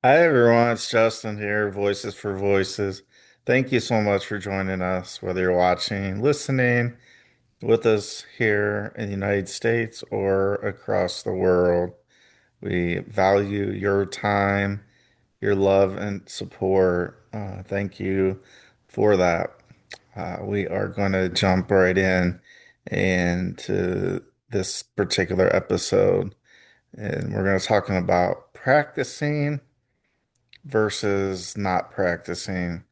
Hi everyone, it's Justin here, Voices for Voices. Thank you so much for joining us, whether you're watching, listening with us here in the United States or across the world. We value your time, your love, and support. Thank you for that. We are going to jump right in into this particular episode, and we're going to talking about practicing versus not practicing.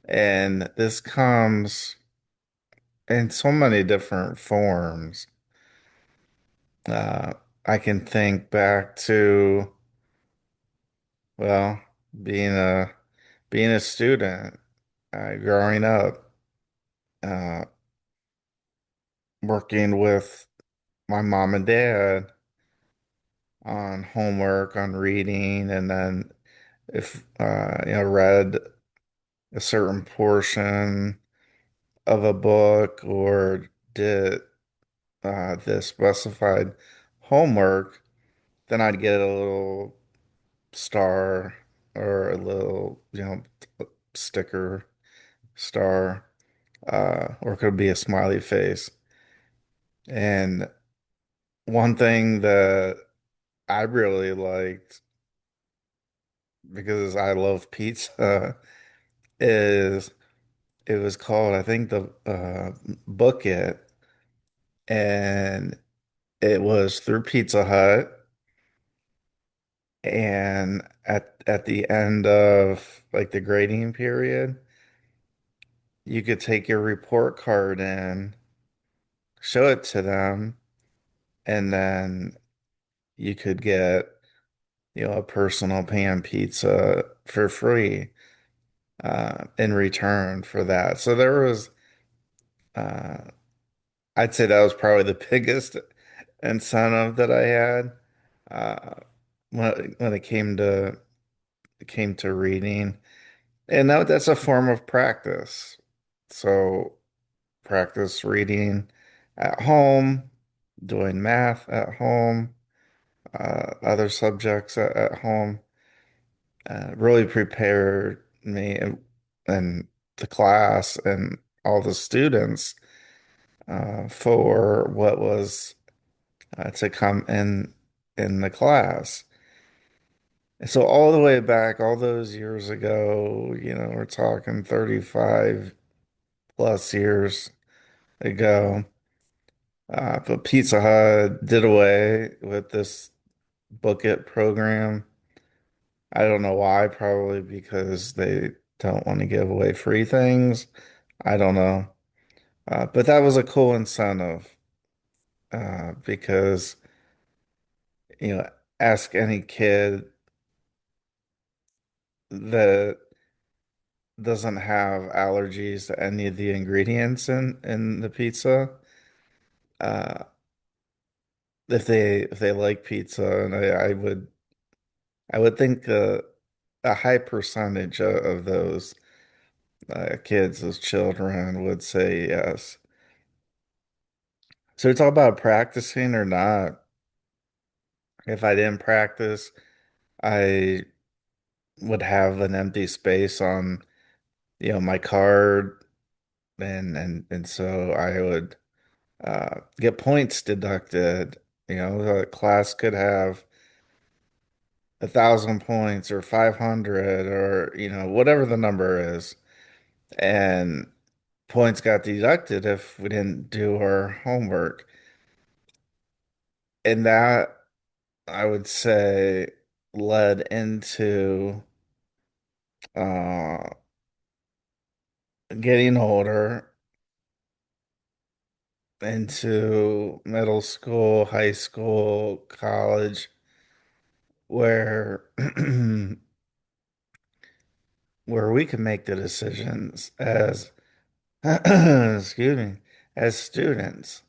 And this comes in so many different forms. Uh, I can think back to, well, being a being a student, growing up, uh, working with my mom and dad on homework, on reading, and then if read a certain portion of a book or did the specified homework, then I'd get a little star or a little, sticker star, or it could be a smiley face. And one thing that I really liked, because I love pizza, is it was called, I think, the Book It, and it was through Pizza Hut. And at the end of like the grading period, you could take your report card in, show it to them, and then you could get, a personal pan pizza for free in return for that. So there was, uh, I'd say that was probably the biggest incentive that I had uh, when it came to reading. And now that's a form of practice. So practice reading at home, doing math at home, other subjects at home, really prepared me and the class and all the students for what was to come in the class. So all the way back, all those years ago, we're talking 35 plus years ago. But Pizza Hut did away with this Book It program. I don't know why, probably because they don't want to give away free things. I don't know. But that was a cool incentive because, you know, ask any kid that doesn't have allergies to any of the ingredients in the pizza. Uh, if they like pizza, and I would think a high percentage of those kids, those children would say yes. So it's all about practicing or not. If I didn't practice, I would have an empty space on, my card, and so I would get points deducted. The class could have 1,000 points or 500 or whatever the number is, and points got deducted if we didn't do our homework. And that, I would say, led into uh, getting older, into middle school, high school, college, where where we could make the decisions as excuse me, as students.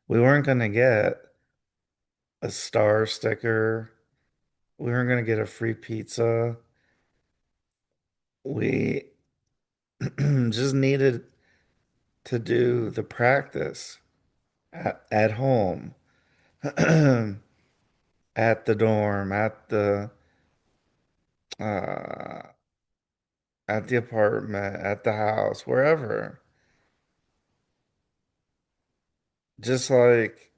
We weren't going to get a star sticker. We weren't going to get a free pizza. We just needed to do the practice at home. at the dorm, uh, at the apartment, at the house, wherever. Just like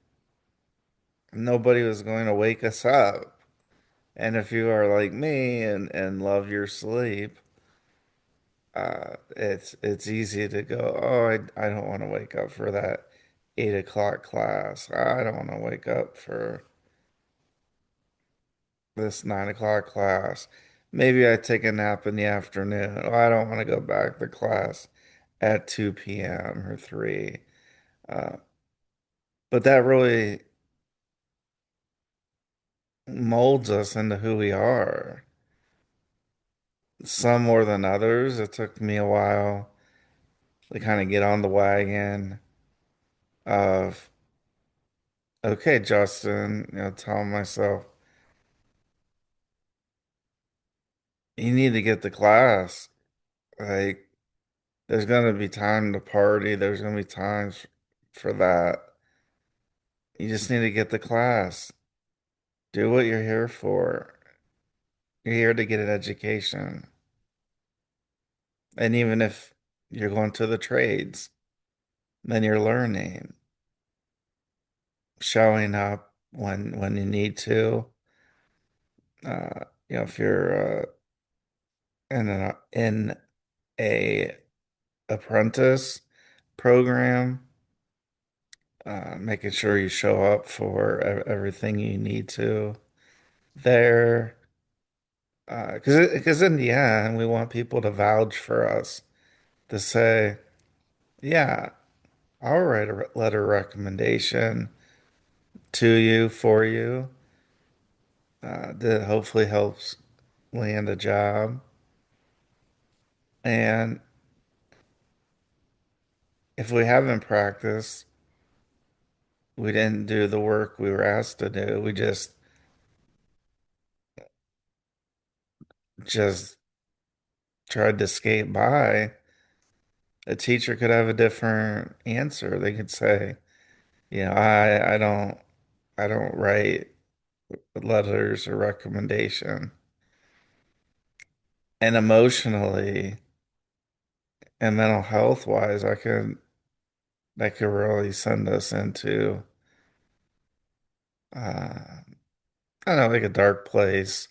nobody was going to wake us up. And if you are like me and love your sleep, it's easy to go, oh, I don't want to wake up for that 8 o'clock class. I don't want to wake up for this 9 o'clock class. Maybe I take a nap in the afternoon. Oh, I don't want to go back to class at 2 p.m. or 3. Uh, but that really molds us into who we are. Some more than others. It took me a while to kind of get on the wagon of, okay, Justin, telling myself, you need to get to class. Like, there's going to be time to party. There's going to be times for that. You just need to get to class. Do what you're here for. You're here to get an education. And even if you're going to the trades, then you're learning, showing up when you need to. If you're in a apprentice program, making sure you show up for everything you need to there. Because in the end, we want people to vouch for us, to say, yeah, I'll write a letter recommendation to you, for you, that hopefully helps land a job. And if we haven't practiced, we didn't do the work we were asked to do. We just tried to skate by. A teacher could have a different answer. They could say, I don't write letters or recommendation. And emotionally and mental health wise, that could really send us into I don't know, like a dark place.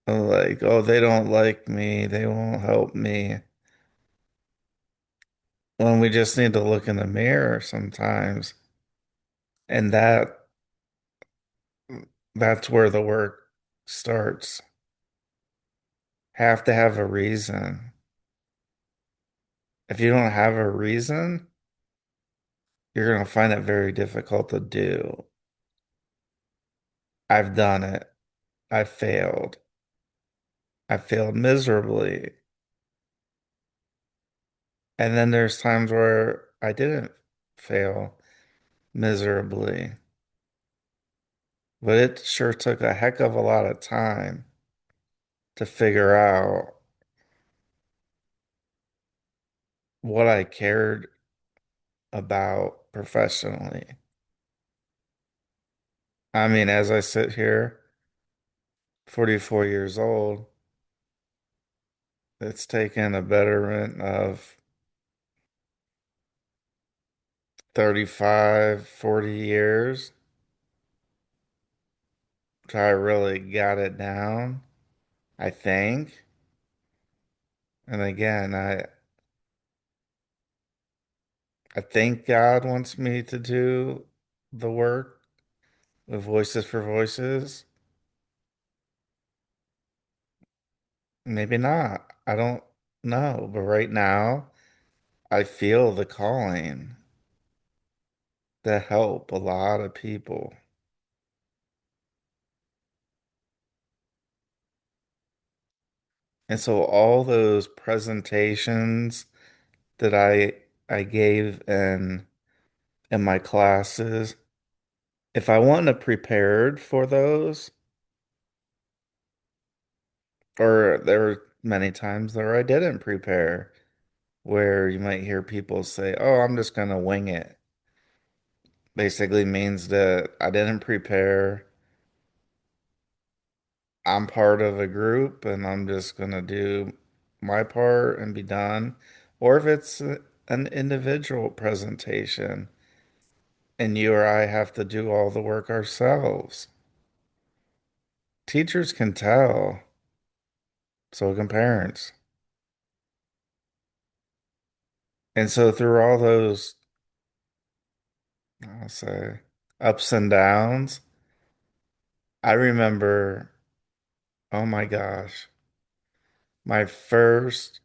Like, oh, they don't like me, they won't help me. When we just need to look in the mirror sometimes. And that's where the work starts. Have to have a reason. If you don't have a reason, you're going to find it very difficult to do. I've done it. I failed. I failed miserably. And then there's times where I didn't fail miserably. But it sure took a heck of a lot of time to figure out what I cared about professionally. I mean, as I sit here, 44 years old, it's taken a betterment of 35, 40 years till I really got it down, I think. And again, I think God wants me to do the work with Voices for Voices. Maybe not. I don't know. But right now, I feel the calling to help a lot of people. And so all those presentations that I gave in my classes, if I wasn't have prepared for those, or there were many times where I didn't prepare, where you might hear people say, "Oh, I'm just gonna wing it." Basically means that I didn't prepare. I'm part of a group and I'm just gonna do my part and be done. Or if it's an individual presentation and you or I have to do all the work ourselves. Teachers can tell, so can parents. And so through all those, I'll say, ups and downs, I remember, oh my gosh, my first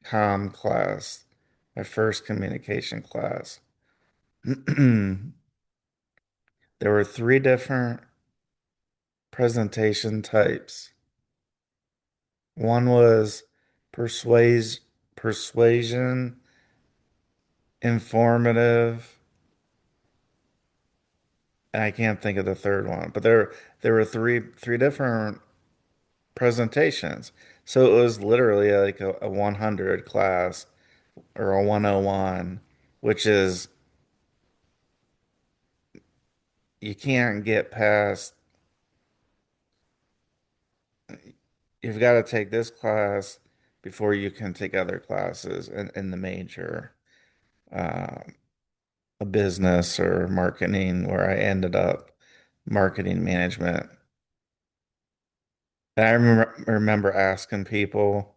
class, my first communication class. There were three different presentation types. One was persuasion, informative, and I can't think of the third one, but there were three different presentations. So it was literally like a 100 class or a 101, which is you can't get past, you've got to take this class before you can take other classes in the major, uh, a business or marketing, where I ended up marketing management. And I remember asking people,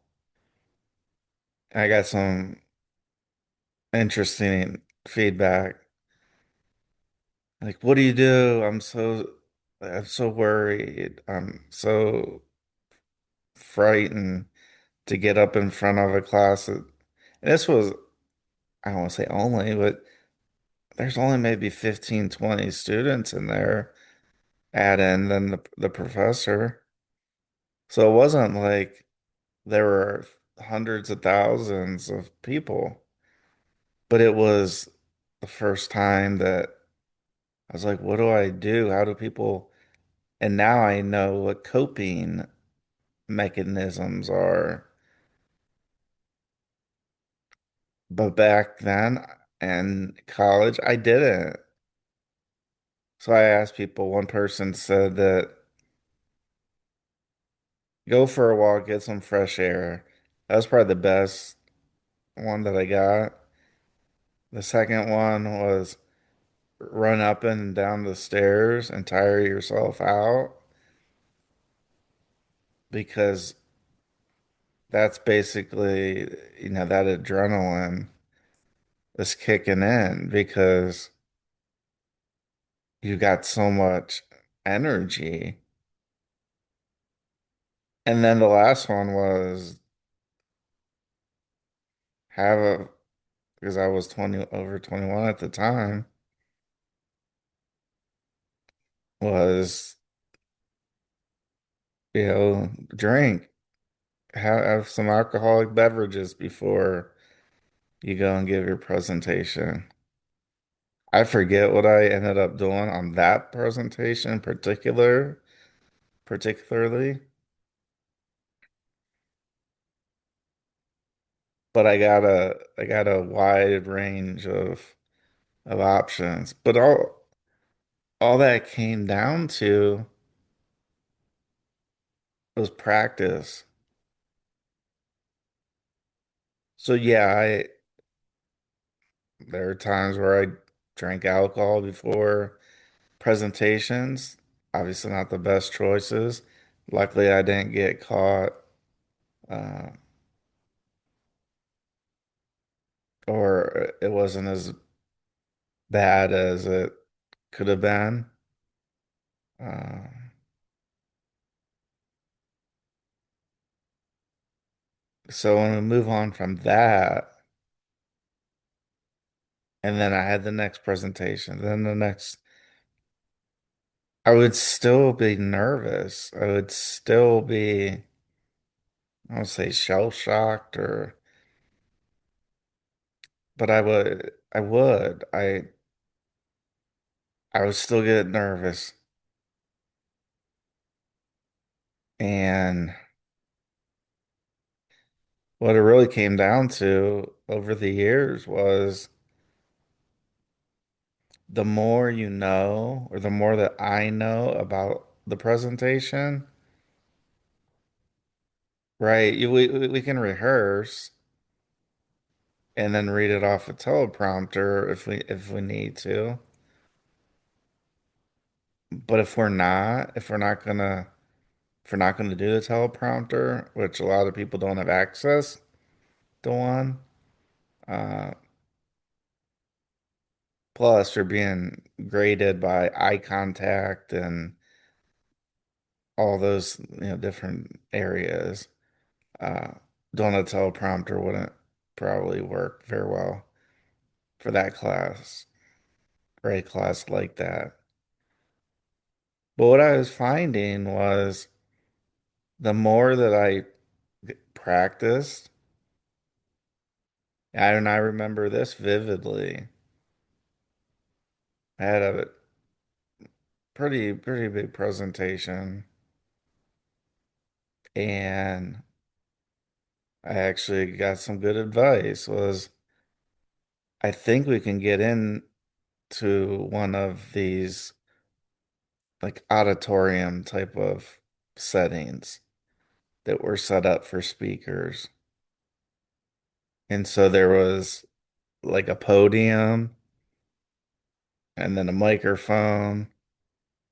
I got some interesting feedback. Like, what do you do? I'm so worried. I'm so frightened to get up in front of a class. And this was, I don't want to say only, but there's only maybe 15, 20 students in there, add in then the professor. So it wasn't like there were hundreds of thousands of people, but it was the first time that I was like, what do I do? How do people, and now I know what coping mechanisms are. But back then in college, I didn't. So I asked people, one person said that go for a walk, get some fresh air. That was probably the best one that I got. The second one was run up and down the stairs and tire yourself out because that's basically, that adrenaline is kicking in because you got so much energy. And then the last one was have a, because I was 20 over 21 at the time, was, drink, have some alcoholic beverages before you go and give your presentation. I forget what I ended up doing on that presentation particularly, but I got a wide range of options. But all that came down to was practice. So yeah, I there are times where I drank alcohol before presentations. Obviously not the best choices. Luckily, I didn't get caught, uh, or it wasn't as bad as it could have been. Uh, so when we move on from that, and then I had the next presentation, then the next, I would still be nervous. I would still be, I don't say shell shocked but I would still get nervous. And what it really came down to over the years was the more you know, or the more that I know about the presentation. Right. We can rehearse and then read it off a teleprompter if we need to. But if we're not gonna do the teleprompter, which a lot of people don't have access to one, uh, plus you're being graded by eye contact and all those, different areas. Uh, doing a teleprompter wouldn't probably work very well for that class, for a class like that. But what I was finding was the more that I practiced, and I remember this vividly. I had a pretty big presentation, and I actually got some good advice. Was I think we can get into one of these like auditorium type of settings that were set up for speakers. And so there was like a podium and then a microphone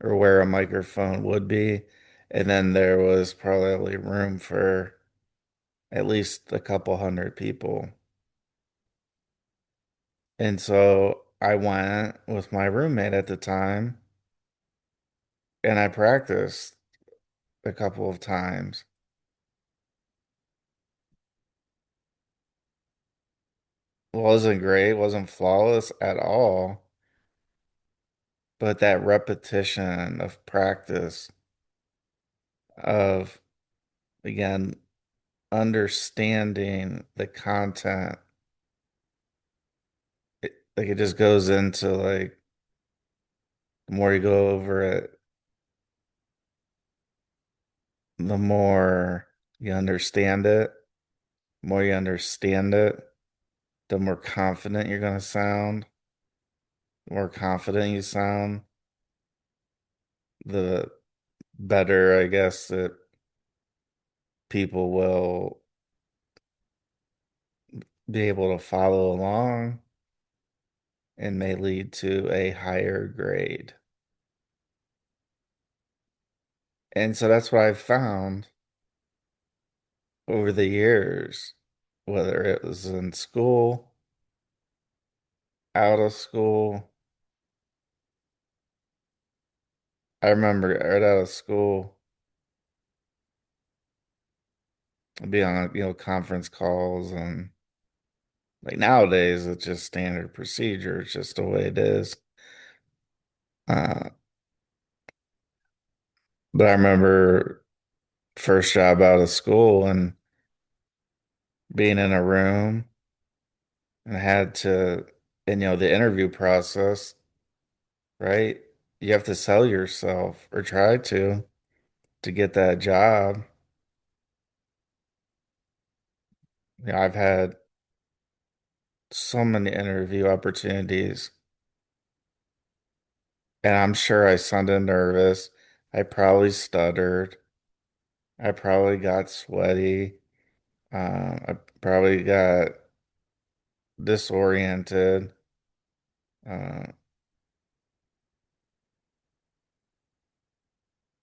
or where a microphone would be. And then there was probably room for at least a couple hundred people. And so I went with my roommate at the time and I practiced a couple of times. Wasn't great, wasn't flawless at all, but that repetition of practice of again understanding the content, like it just goes into like the more you go over it, the more you understand it, the more you understand it, the more confident you're going to sound. The more confident you sound, the better, I guess, that people will be able to follow along and may lead to a higher grade. And so that's what I've found over the years, whether it was in school, out of school. I remember right out of school, I'd be on, conference calls and like nowadays it's just standard procedure. It's just the way it is. Uh, but I remember first job out of school and being in a room and had to, and the interview process, right? You have to sell yourself or try to get that job. I've had so many interview opportunities, and I'm sure I sounded nervous. I probably stuttered. I probably got sweaty. I probably got disoriented. Uh,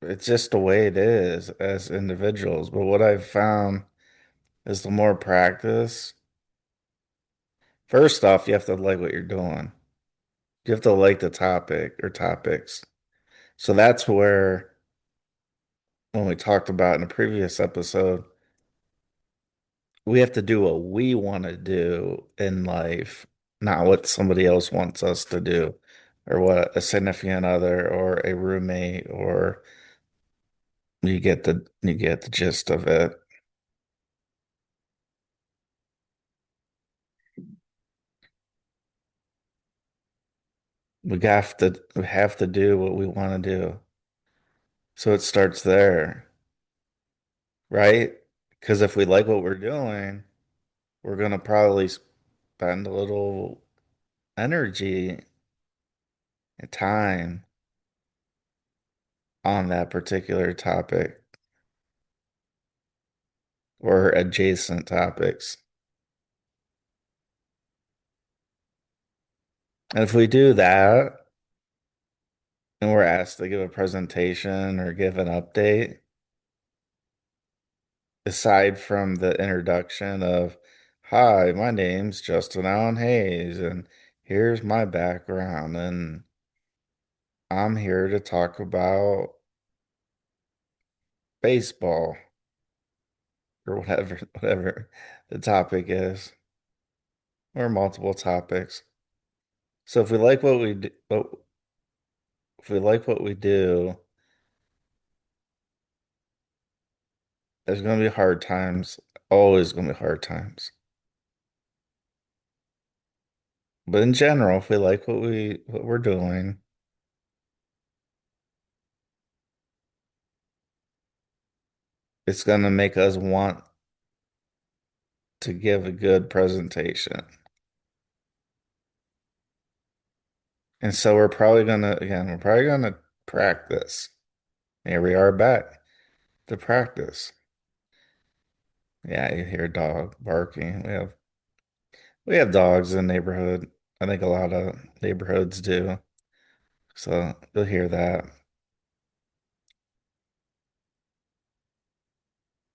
it's just the way it is as individuals. But what I've found is the more practice, first off, you have to like what you're doing. You have to like the topic or topics. So that's where, when we talked about in a previous episode, we have to do what we want to do in life, not what somebody else wants us to do, or what a significant other or a roommate or you get the gist of it. We have to do what we want to do. So it starts there, right? Because if we like what we're doing, we're gonna probably spend a little energy and time on that particular topic or adjacent topics. And if we do that and we're asked to give a presentation or give an update, aside from the introduction of, hi, my name's Justin Allen Hayes, and here's my background, and I'm here to talk about baseball or whatever, whatever the topic is, or multiple topics. So if we like what we do, if we like what we do, there's going to be hard times, always going to be hard times. But in general, if we like what we're doing, it's going to make us want to give a good presentation. And so we're probably gonna practice. Here we are back to practice. Yeah, you hear a dog barking. We have dogs in the neighborhood. I think a lot of neighborhoods do. So you'll hear that.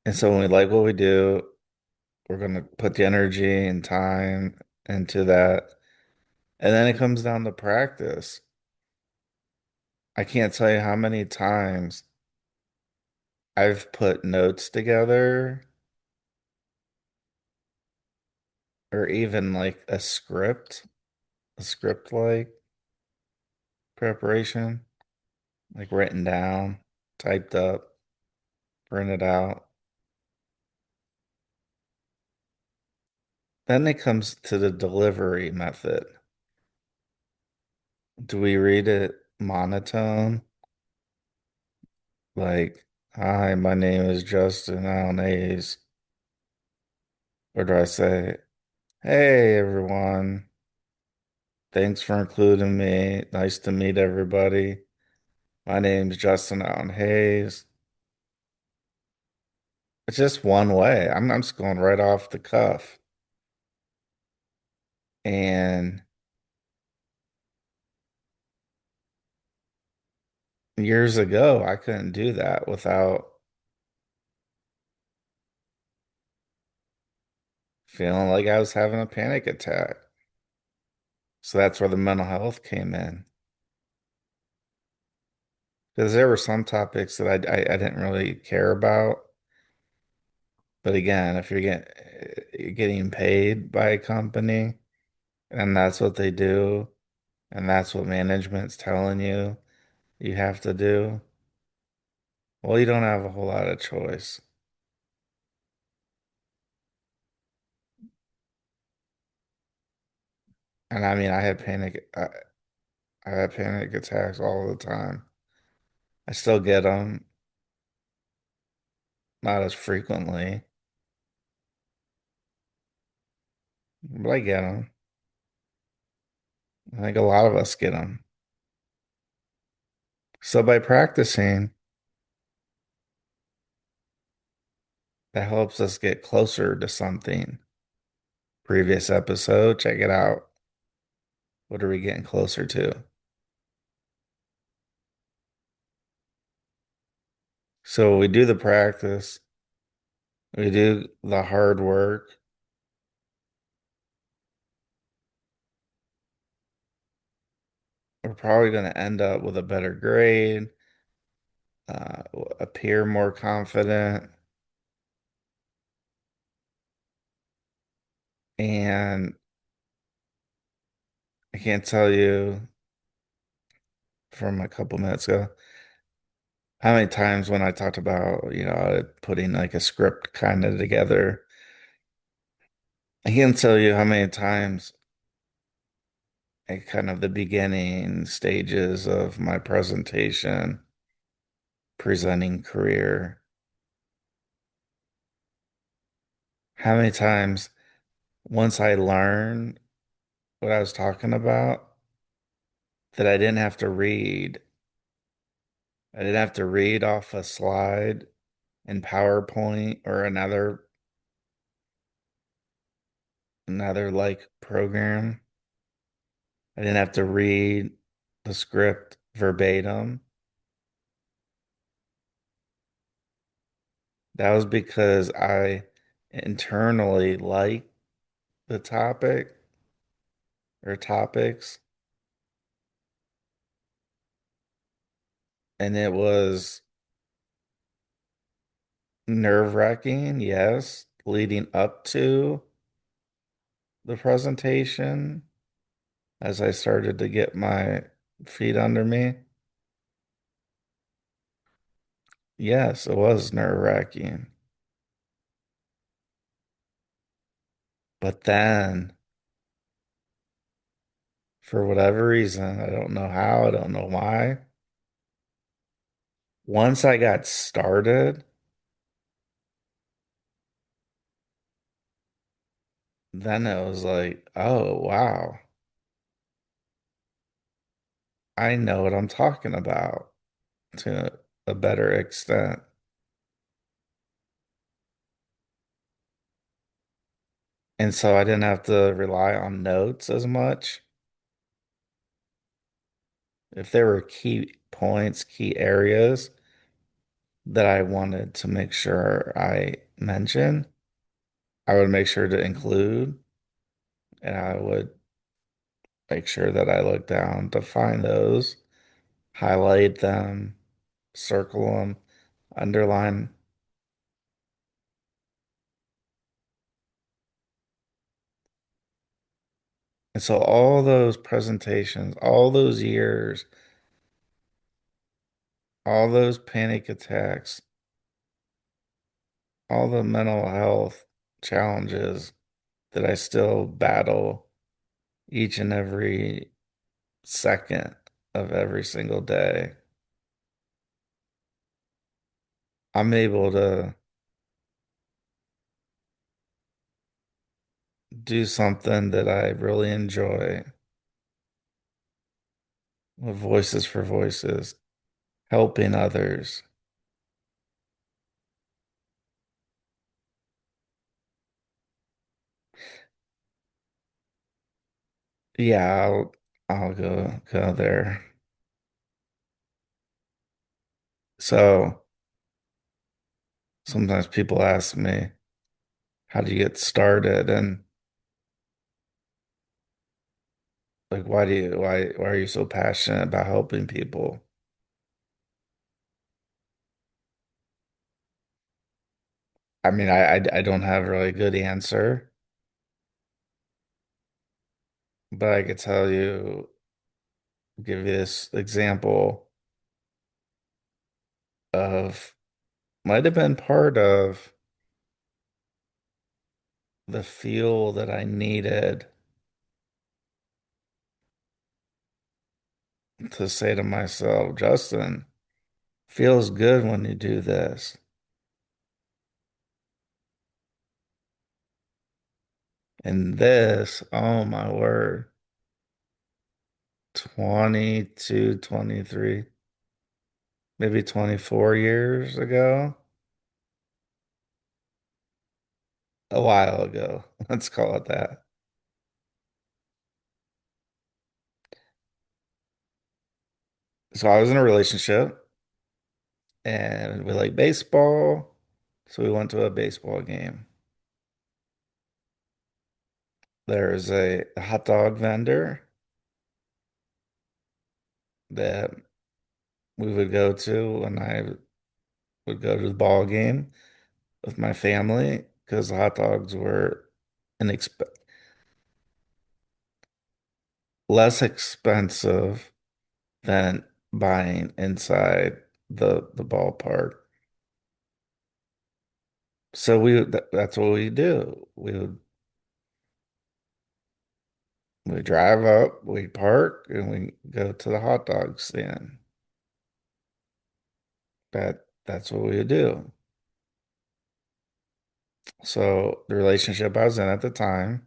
And so when we like what we do, we're gonna put the energy and time into that. And then it comes down to practice. I can't tell you how many times I've put notes together or even like a script like preparation, like written down, typed up, printed out. Then it comes to the delivery method. Do we read it monotone? Like, hi, my name is Justin Allen Hayes. Or do I say, hey, everyone, thanks for including me. Nice to meet everybody. My name's Justin Allen Hayes. It's just one way. I'm just going right off the cuff. And years ago, I couldn't do that without feeling like I was having a panic attack. So that's where the mental health came in. Because there were some topics that I didn't really care about. But again, if you're getting paid by a company and that's what they do, and that's what management's telling you you have to do, well, you don't have a whole lot of choice. And I mean, I had panic attacks all the time. I still get them, not as frequently, but I get them. I think a lot of us get them. So by practicing, that helps us get closer to something. Previous episode, check it out. What are we getting closer to? So we do the practice, we do the hard work. We're probably going to end up with a better grade, uh, appear more confident, and I can't tell you from a couple minutes ago how many times when I talked about, putting like a script kind of together, I can't tell you how many times at kind of the beginning stages of my presenting career, how many times once I learned what I was talking about, that I didn't have to read I didn't have to read off a slide in PowerPoint or another like program. I didn't have to read the script verbatim. That was because I internally liked the topic or topics, and it was nerve-wracking, yes, leading up to the presentation as I started to get my feet under me. Yes, it was nerve-wracking. But then, for whatever reason, I don't know how, I don't know why, once I got started, then it was like, oh, wow, I know what I'm talking about to a better extent. And so I didn't have to rely on notes as much. If there were key points, key areas that I wanted to make sure I mention, I would make sure to include, and I would make sure that I look down to find those, highlight them, circle them, underline. And so all those presentations, all those years, all those panic attacks, all the mental health challenges that I still battle each and every second of every single day, I'm able to do something that I really enjoy with Voices for Voices, helping others. Yeah, I'll go there. So sometimes people ask me, how do you get started? And like, why are you so passionate about helping people? I mean, I don't have a really good answer, but I could tell you, give you this example of might have been part of the feel that I needed to say to myself, Justin, feels good when you do this. And this, oh my word, 22, 23, maybe 24 years ago, a while ago, let's call it that. So I was in a relationship and we like baseball. So we went to a baseball game. There's a hot dog vendor that we would go to when I would go to the ball game with my family because the hot dogs were inexp less expensive than buying inside the ballpark. So that's what we do. We drive up, we park, and we go to the hot dog stand. That's what we would do. So the relationship I was in at the time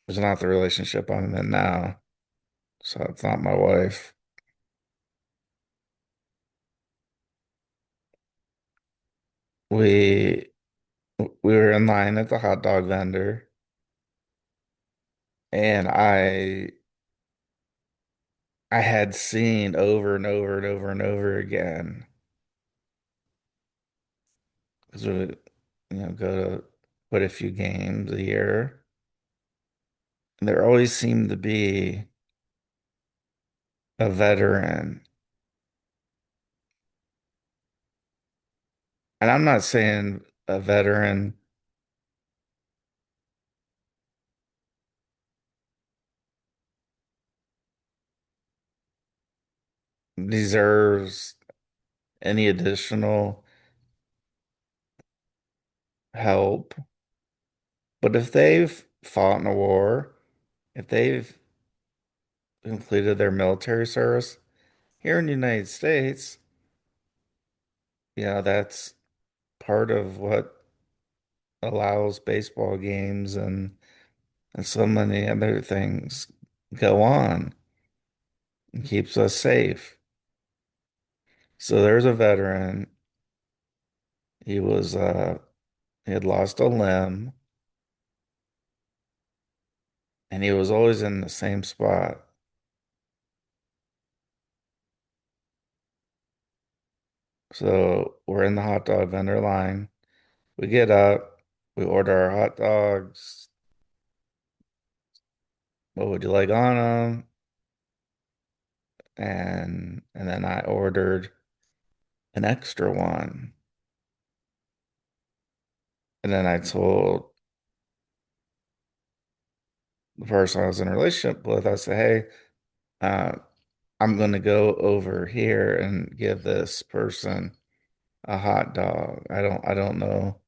was not the relationship I'm in now. So it's not my wife. we we were in line at the hot dog vendor, and I had seen over and over and over and over again because go to quite a few games a year. And there always seemed to be a veteran. And I'm not saying a veteran deserves any additional help. But if they've fought in a war, if they've completed their military service here in the United States, that's part of what allows baseball games and so many other things go on and keeps us safe. So there's a veteran. He was he had lost a limb and he was always in the same spot. So we're in the hot dog vendor line. We get up, we order our hot dogs. What would you like on them? And then I ordered an extra one. And then I told the person I was in a relationship with, I said, hey, uh, I'm gonna go over here and give this person a hot dog. I don't know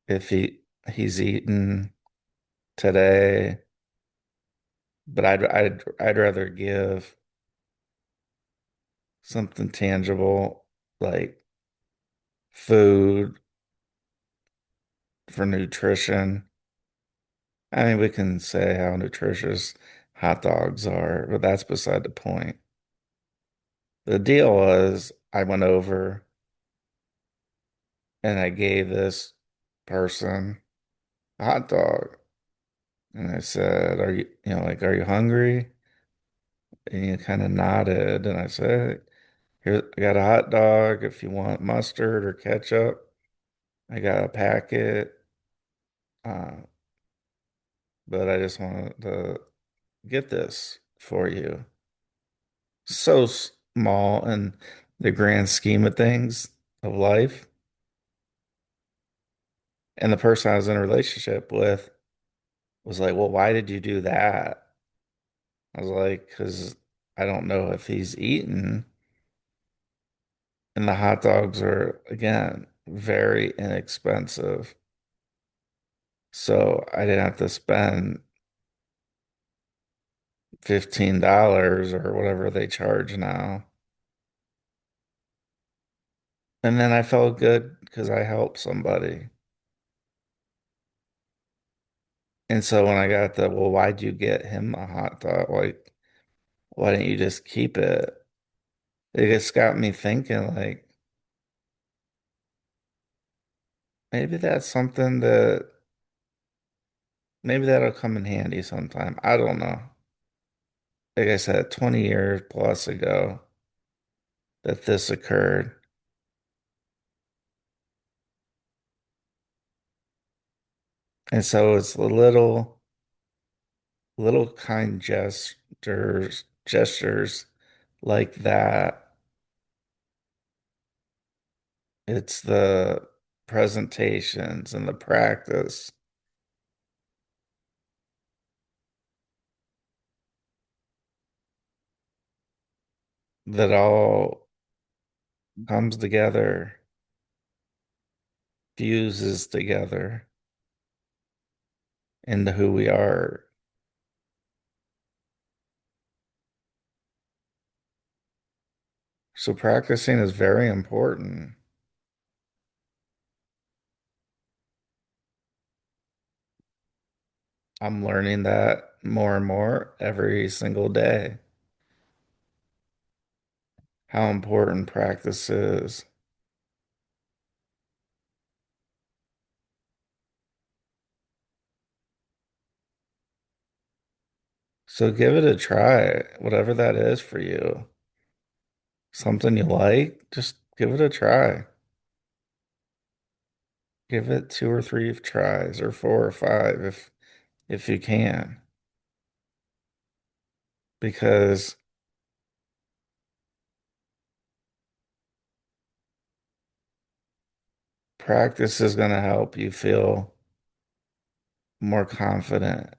if he's eaten today, but I'd rather give something tangible like food for nutrition. I mean, we can say how nutritious hot dogs are, but that's beside the point. The deal was I went over and I gave this person a hot dog. And I said, are you hungry? And he kind of nodded. And I said, here, I got a hot dog if you want mustard or ketchup. I got a packet. Uh, but I just wanted to get this for you. So small in the grand scheme of things of life. And the person I was in a relationship with was like, well, why did you do that? I was like, because I don't know if he's eaten. And the hot dogs are, again, very inexpensive. So I didn't have to spend $15 or whatever they charge now. And then I felt good because I helped somebody. And so when I got the, well, why'd you get him a hot dog? Like, why didn't you just keep it? It just got me thinking, like, maybe that's something that maybe that'll come in handy sometime. I don't know. Like I said, 20 years plus ago that this occurred. And so it's little kind gestures like that. It's the presentations and the practice that all comes together, fuses together into who we are. So practicing is very important. I'm learning that more and more every single day, how important practice is. So give it a try, whatever that is for you. Something you like, just give it a try. Give it two or three tries or four or five if you can. Because practice is going to help you feel more confident,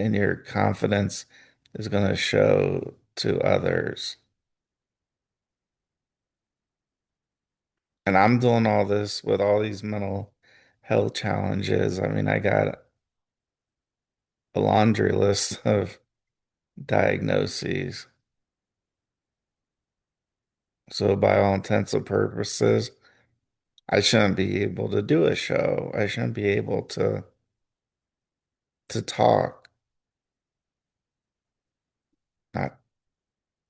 and your confidence is going to show to others. And I'm doing all this with all these mental health challenges. I mean, I got a laundry list of diagnoses. So, by all intents and purposes, I shouldn't be able to do a show. I shouldn't be able to talk. Not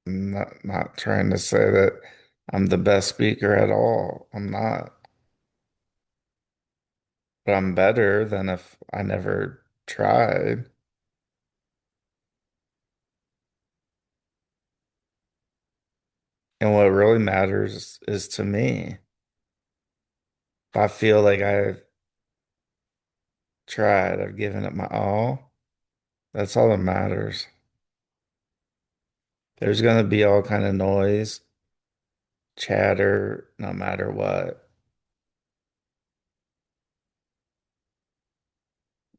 not trying to say that I'm the best speaker at all. I'm not. But I'm better than if I never tried. And what really matters is to me. If I feel like I've tried, I've given it my all, that's all that matters. There's going to be all kind of noise, chatter, no matter what.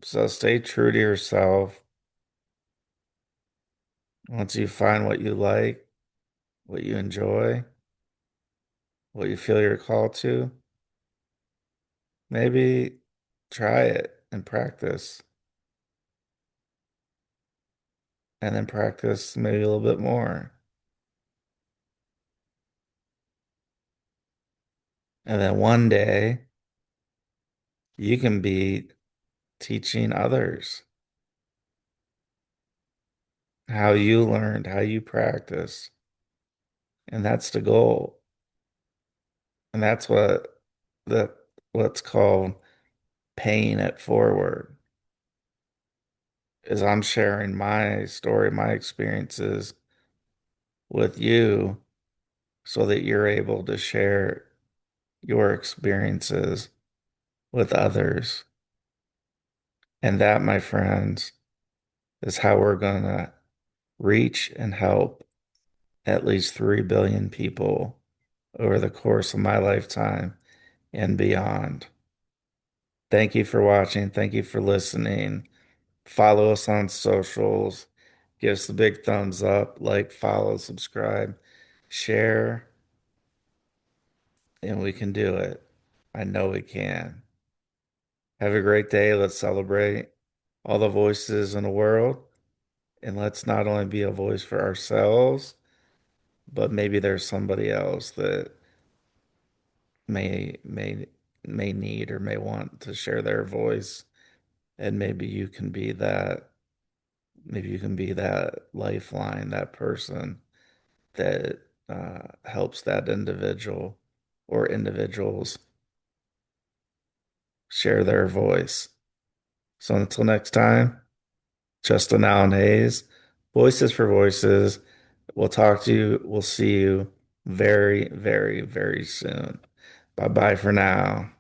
So stay true to yourself. Once you find what you like, what you enjoy, what you feel you're called to, maybe try it and practice, and then practice maybe a little bit more. And then one day you can be teaching others how you learned, how you practice. And that's the goal. And that's the what's called paying it forward is I'm sharing my story, my experiences with you so that you're able to share your experiences with others. And that, my friends, is how we're going to reach and help at least 3 billion people over the course of my lifetime and beyond. Thank you for watching. Thank you for listening. Follow us on socials. Give us the big thumbs up, like, follow, subscribe, share, and we can do it. I know we can. Have a great day. Let's celebrate all the voices in the world. And let's not only be a voice for ourselves, but maybe there's somebody else that may may may need or may want to share their voice. And maybe you can be that lifeline, that person that helps that individual or individuals share their voice. So until next time, Justin Allen Hayes, Voices for Voices. We'll talk to you. We'll see you very, very, very soon. Bye bye for now.